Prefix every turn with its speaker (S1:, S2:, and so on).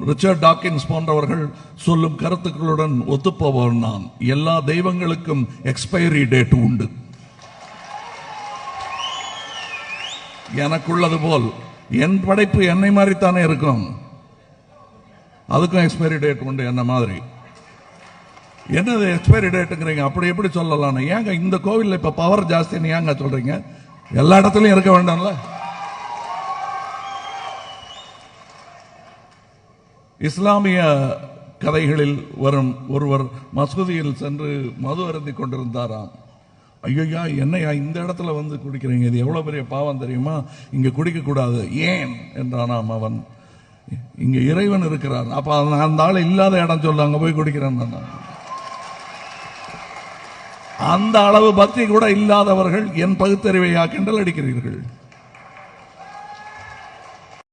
S1: Richard Dawkins போன்றவர்கள் சொல்லும் கருத்துக்களுடன் ஒத்துப்போவன் நான். எல்லா தெய்வங்களுக்கும் எக்ஸ்பைரி டேட் உண்டு. எனக்குள்ளது போல் என் படைப்பு என்னை மாதிரித்தானே இருக்கும், அதுக்கும் எக்ஸ்பைரி டேட் உண்டு என்ன மாதிரி. என்னது எக்ஸ்பைரி டேட்டுங்கிறீங்க? அப்படி எப்படி சொல்லலாம்? ஏங்க இந்த கோவிலில் இப்ப பவர் ஜாஸ்தின்னு ஏங்க சொல்றீங்க? எல்லா இடத்துலயும் இருக்க வேண்டாம்ல. இஸ்லாமிய கதைகளில் வரும் ஒருவர் மசூதியில் சென்று மது அருந்தி கொண்டிருந்தாராம். ஐயா என்னையா இந்த இடத்துல வந்து குடிக்கிறீங்க, இது எவ்வளவு பெரிய பாவம் தெரியுமா, இங்க குடிக்க கூடாது. ஏன் என்றானாம் அவன். இங்க இறைவன் இருக்கிறார். அப்ப அந்த ஆள் இல்லாத இடம் சொல்ல அங்க போய் குடிக்கிறேன். அந்த அளவு பக்தி கூட இல்லாதவர்கள் என் பகுத்தறிவையா கிண்டல் அடிக்கிறீர்கள்.